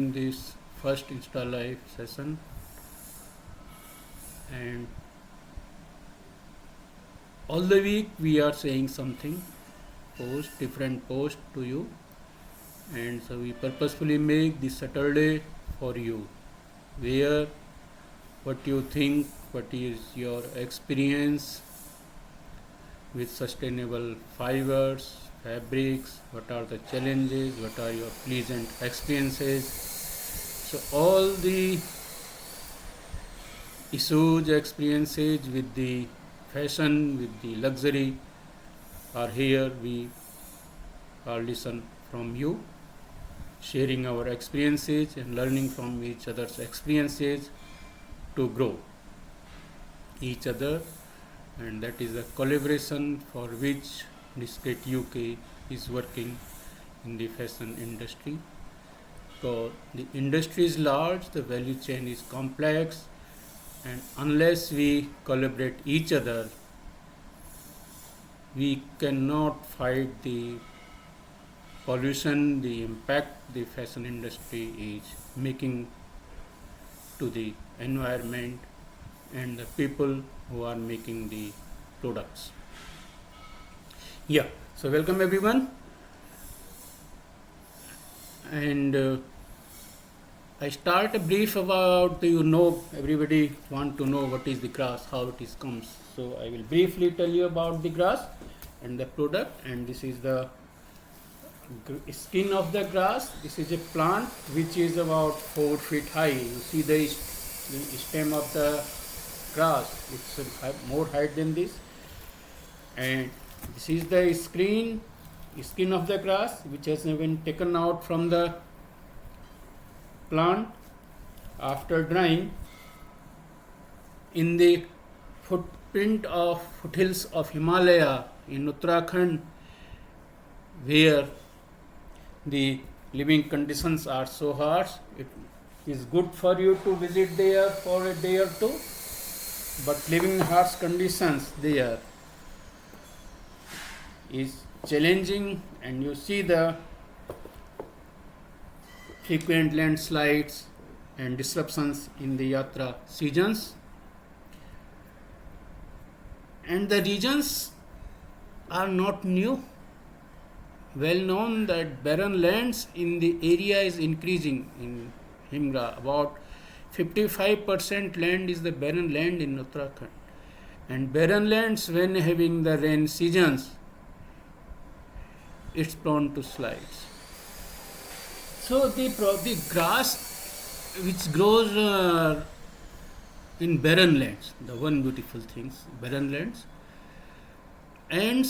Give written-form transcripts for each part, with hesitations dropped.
in this first Insta Live session, and all the week we are saying something, different post to you, and so we purposefully make this Saturday for you, where what you think, what is your experience with sustainable fibers, fabrics, what are the challenges, what are your pleasant experiences. So all the issues, experiences with the fashion, with the luxury are here. We are listen from you, sharing our experiences and learning from each other's experiences to grow each other, and that is a collaboration for which Discate UK is working in the fashion industry. So the industry is large, the value chain is complex, and unless we collaborate each other, we cannot fight the pollution, the impact the fashion industry is making to the environment and the people who are making the products. Yeah, so welcome everyone, and I start a brief about, everybody want to know what is the grass, how it is comes. So I will briefly tell you about the grass and the product, and this is the skin of the grass. This is a plant which is about 4 feet high. You see the stem of the grass, it's more height than this, and this is the skin of the grass which has been taken out from the plant after drying in the foothills of Himalaya in Uttarakhand, where the living conditions are so harsh. It is good for you to visit there for a day or two, but living in harsh conditions there is challenging, and you see the frequent landslides and disruptions in the yatra seasons. And the regions are not new. Well known that barren lands in the area is increasing in HimGra. About 55% land is the barren land in Uttarakhand. And barren lands, when having the rain seasons, it's prone to slides. So the grass which grows in barren lands, the one beautiful thing, barren lands, and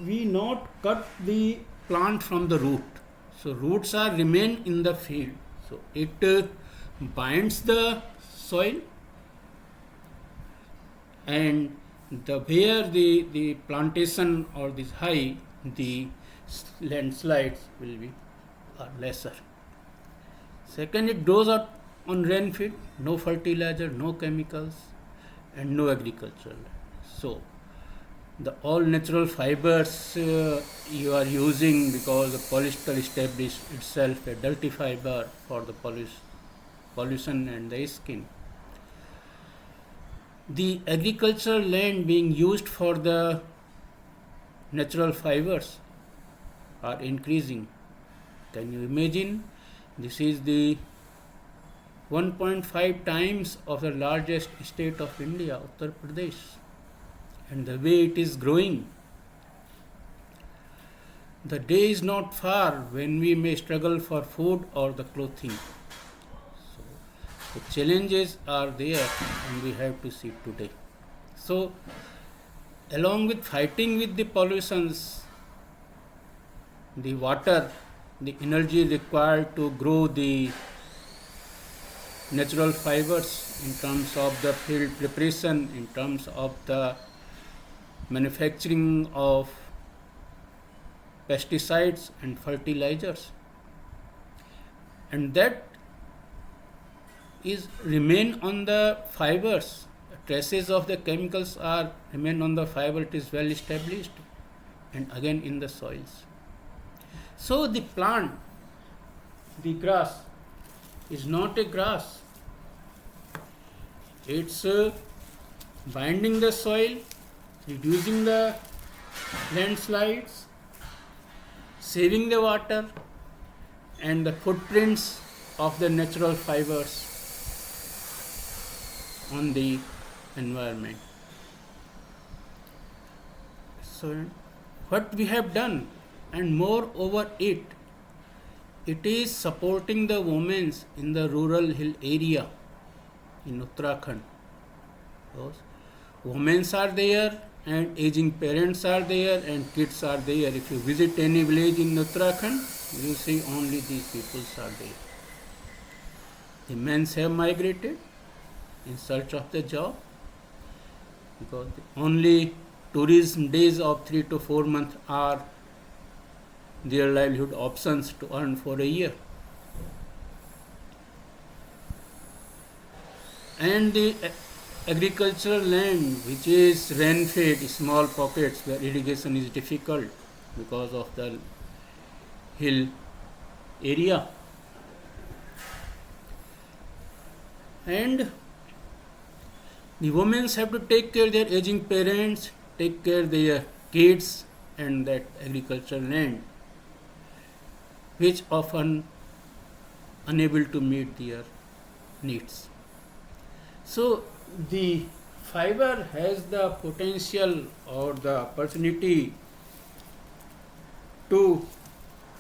we not cut the plant from the root. So roots are remain in the field. So it binds the soil, and where the plantation or this high, the landslides will be lesser. Second, it grows out on rainfield, no fertilizer, no chemicals, and no agricultural. So the all natural fibers you are using, because the polyester established itself a dirty fiber for the pollution and the skin. The agricultural land being used for the natural fibers are increasing. Can you imagine? This is the 1.5 times of the largest state of India, Uttar Pradesh, and the way it is growing. The day is not far when we may struggle for food or the clothing. So the challenges are there, and we have to see today. So along with fighting with the pollutions, the water, the energy required to grow the natural fibers in terms of the field preparation, in terms of the manufacturing of pesticides and fertilizers, and that is remain on the fibers. Traces of the chemicals are remain on the fiber. It is well established, and again in the soils. So the plant, the grass, is not a grass. It's binding the soil, reducing the landslides, saving the water and the footprints of the natural fibers on the environment. So what we have done, and moreover it is supporting the women in the rural hill area in Uttarakhand. Those women are there and aging parents are there and kids are there. If you visit any village in Uttarakhand, you see only these people are there. The men have migrated in search of the job because only tourism days of 3 to 4 months are their livelihood options to earn for a year. And the agricultural land, which is rain-fed, small pockets where irrigation is difficult because of the hill area. And the women have to take care of their aging parents, take care of their kids and that agricultural land, which often unable to meet their needs. So the fiber has the potential or the opportunity to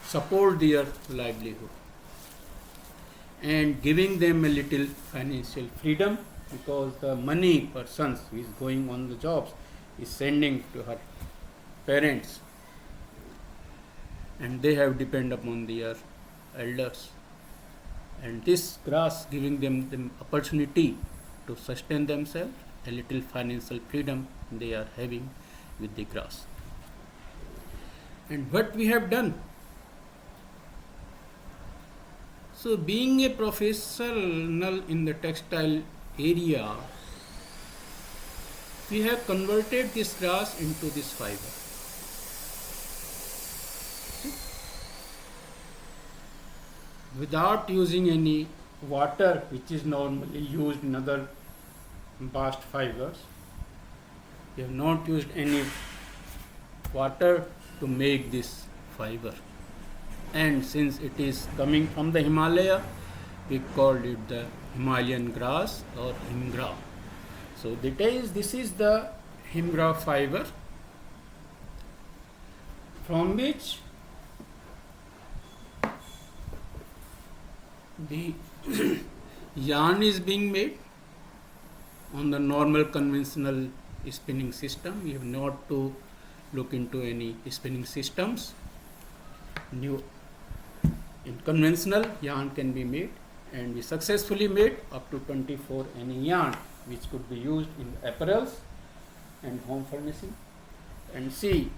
support their livelihood and giving them a little financial freedom, because the money persons who is going on the jobs is sending to her parents and they have depend upon their elders, and this grass giving them the opportunity to sustain themselves, a little financial freedom they are having with the grass. And what we have done, so being a professional in the textile area, we have converted this grass into this fiber. Without using any water, which is normally used in other bast fibers. We have not used any water to make this fiber. And since it is coming from the Himalaya, we called it the Himalayan grass or HimGra. So this is the HimGra fiber, from which the yarn is being made on the normal conventional spinning system. We have not to look into any spinning systems. New in conventional yarn can be made, and we successfully made up to 24 any yarn, which could be used in apparels and home furnishing. And see,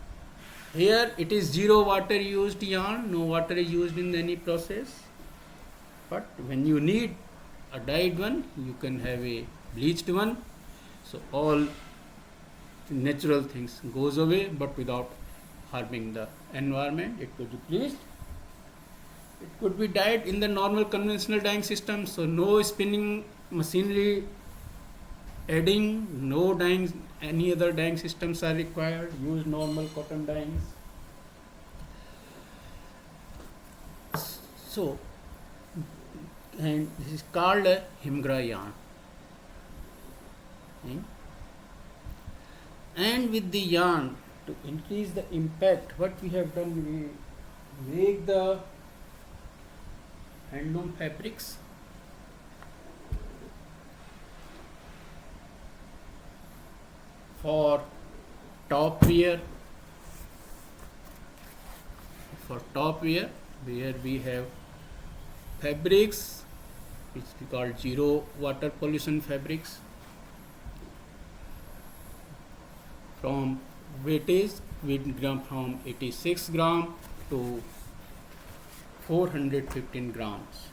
here it is 0 water used yarn, no water is used in any process. But when you need a dyed one, you can have a bleached one. So all natural things goes away, but without harming the environment. It could be bleached. It could be dyed in the normal conventional dyeing system. So no spinning machinery adding, no dyeing, any other dyeing systems are required. Use normal cotton dyings. So, and this is called a HimGra yarn. And with the yarn, to increase the impact, what we have done, we make the handloom fabrics for top wear, where we have fabrics which we call 0 water pollution fabrics, from weightage from 86 gram to 415 grams,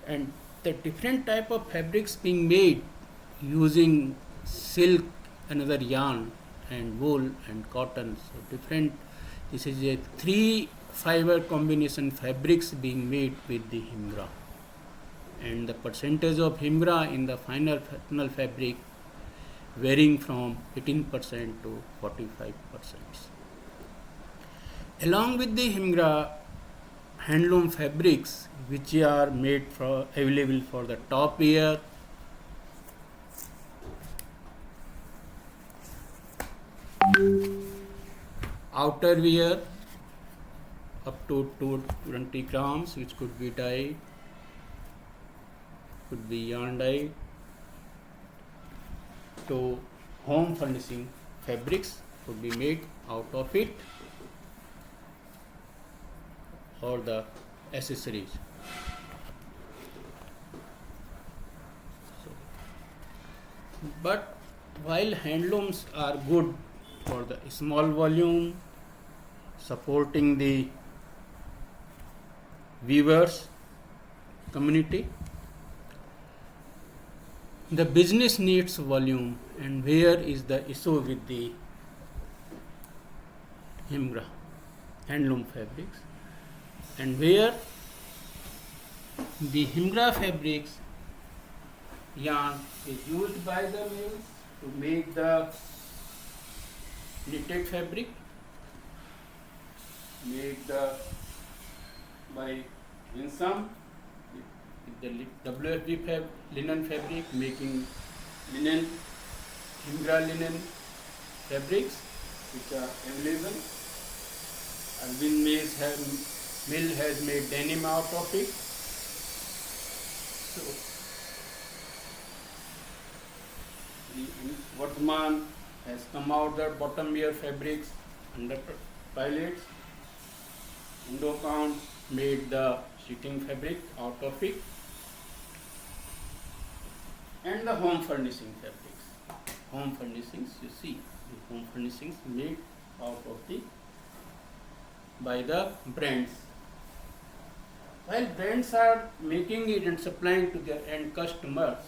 and the different type of fabrics being made using silk, another yarn, and wool and cotton. So different, this is a 3 fiber combination fabrics being made with the HimGra. and the percentage of HimGra in the final fabric varying from 18% to 45%. Along with the HimGra handloom fabrics, which are made for available for the top wear, outer wear up to 220 grams, which could be dyed, could be yarn dyed, to home furnishing fabrics could be made out of it, or the accessories. But while handlooms are good for the small volume, supporting the weavers community, the business needs volume, and where is the issue with the HimGra handloom fabrics, and where the HimGra fabrics yarn is used by the mills to make the knitted fabric, made by Winsome with the WFG linen fabric, making linen, HimGra linen fabrics which are available. Arvind Mill has made denim out of it. So, Vardhaman has come out the bottom wear fabrics under pilots. Indopound made the sheeting fabric out of it, and the home furnishing fabrics. Home furnishings, you see, the home furnishings made out of by the brands. While brands are making it and supplying to their end customers,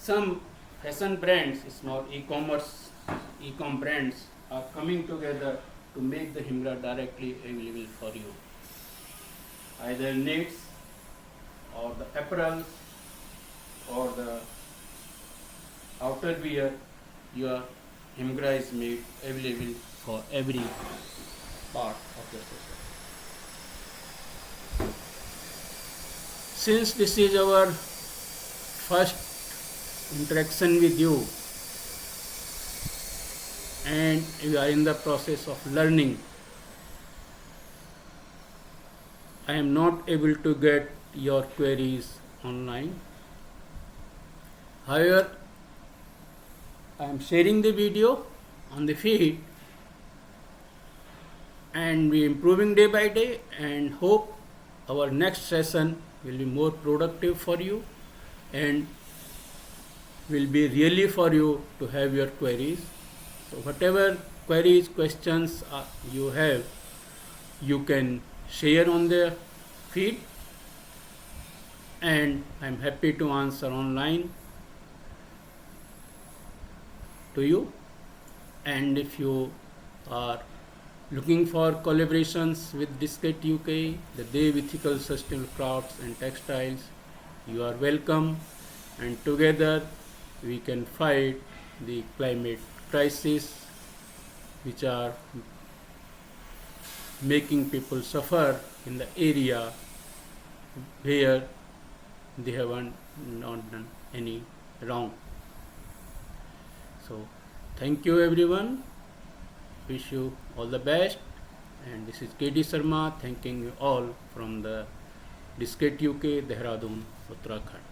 some fashion brands, small e-com brands are coming together to make the HimGra directly available for you. Either knits or the apparel or the outer wear, your HimGra is made available for every part of the society. Since this is our first interaction with you and we are in the process of learning, I am not able to get your queries online. However, I am sharing the video on the feed and we are improving day by day, and hope our next session will be more productive for you and will be really for you to have your queries. So whatever queries, questions you have, you can share on the feed, and I am happy to answer online to you. And if you are looking for collaborations with Discate UK, the Day with Ethical Sustainable Crafts and Textiles, you are welcome, and together we can fight the climate crisis which are making people suffer in the area where they have not done any wrong. So thank you everyone, wish you all the best, and this is K D Sharma thanking you all from the Discate UK, Dehradun, Uttarakhand.